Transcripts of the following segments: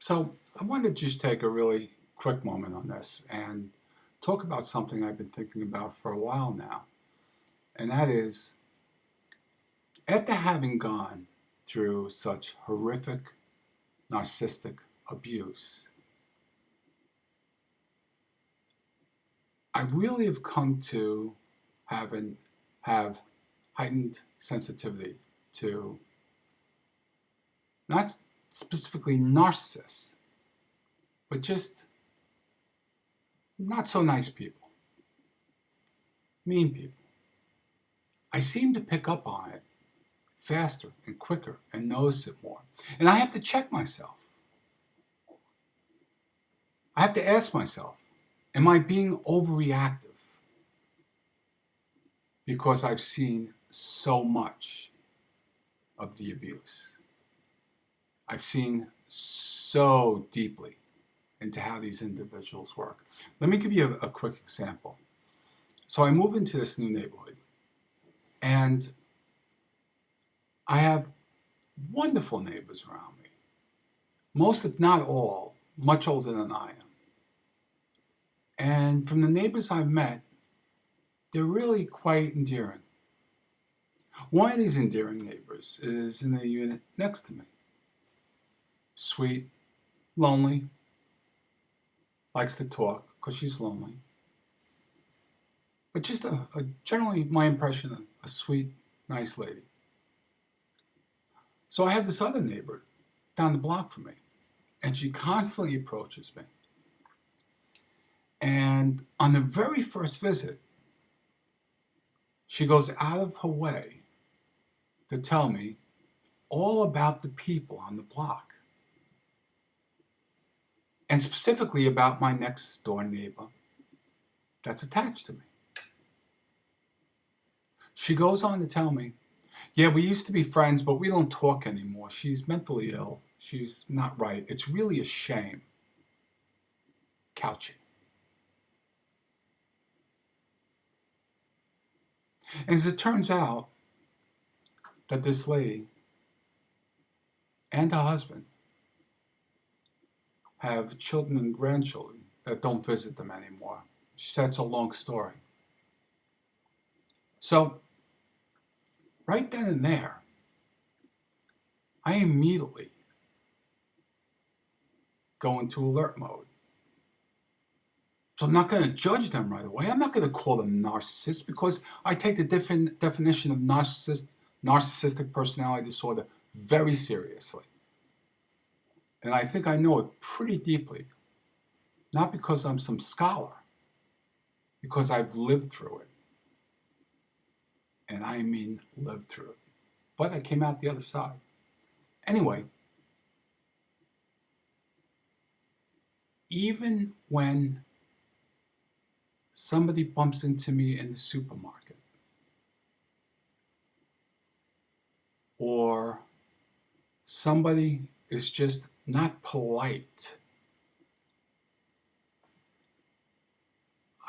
So I want to just take a really quick moment on this and talk about something I've been thinking about for a while now. And that is, after having gone through such horrific narcissistic abuse, I really have come to have heightened sensitivity to not specifically narcissists, but just not so nice people, mean people. I seem to pick up on it faster and quicker and notice it more. And I have to check myself. I have to ask myself, am I being overreactive? Because I've seen so much of the abuse. I've seen so deeply into how these individuals work. Let me give you a quick example. So I move into this new neighborhood, and I have wonderful neighbors around me. Most, if not all, much older than I am. And from the neighbors I've met, they're really quite endearing. One of these endearing neighbors is in the unit next to me. Sweet, lonely, likes to talk because she's lonely. But just generally, my impression, a sweet, nice lady. So I have this other neighbor down the block from me, and she constantly approaches me. And on the very first visit, she goes out of her way to tell me all about the people on the block, and specifically about my next door neighbor that's attached to me. She goes on to tell me, yeah, we used to be friends, but we don't talk anymore. She's mentally ill. She's not right. It's really a shame. Couching. And as it turns out, that this lady and her husband have children and grandchildren that don't visit them anymore. She said it's a long story. So, right then and there, I immediately go into alert mode. So I'm not going to judge them right away. I'm not going to call them narcissists because I take the different definition of narcissistic personality disorder very seriously. And I think I know it pretty deeply, not because I'm some scholar, because I've lived through it. And I mean lived through it. But I came out the other side. Anyway, even when somebody bumps into me in the supermarket, or somebody is just not polite,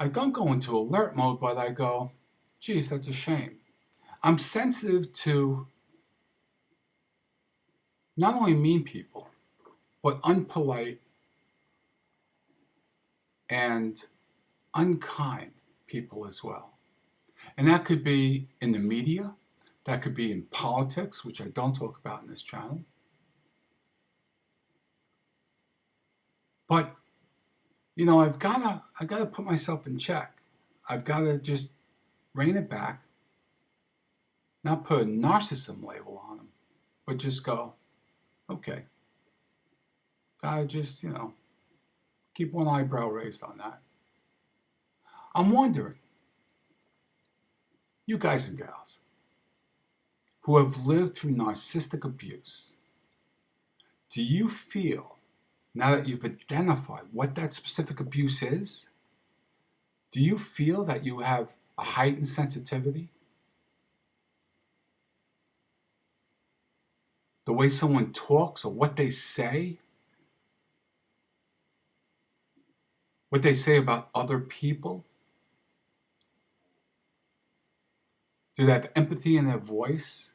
I don't go into alert mode, but I go, geez, that's a shame. I'm sensitive to not only mean people, but unpolite and unkind people as well. And that could be in the media, that could be in politics, which I don't talk about in this channel. But, you know, I've got to put myself in check. I've got to just rein it back, not put a narcissism label on them, but just go, okay, gotta just, keep one eyebrow raised on that. I'm wondering, you guys and gals who have lived through narcissistic abuse, do you feel, now that you've identified what that specific abuse is, do you feel that you have a heightened sensitivity? The way someone talks or what they say about other people? Do they have empathy in their voice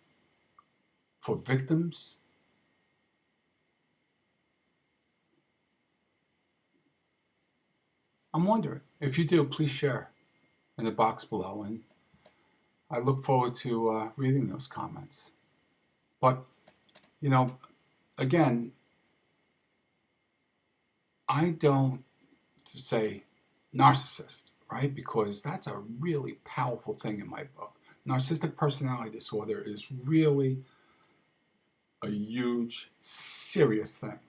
for victims? I'm wondering. If you do, please share in the box below, and I look forward to reading those comments. But, you know, again, I don't say narcissist, right? Because that's a really powerful thing in my book. Narcissistic personality disorder is really a huge, serious thing.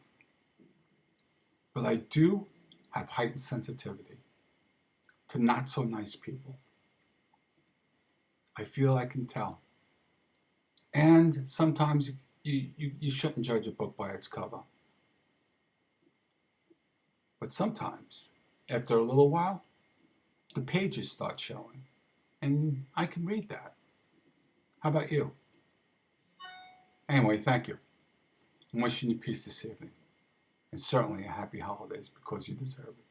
But I do have heightened sensitivity to not so nice people. I feel I can tell. And sometimes you shouldn't judge a book by its cover. But sometimes, after a little while, the pages start showing. And I can read that. How about you? Anyway, thank you. I'm wishing you peace this evening. And certainly a happy holidays because you deserve it.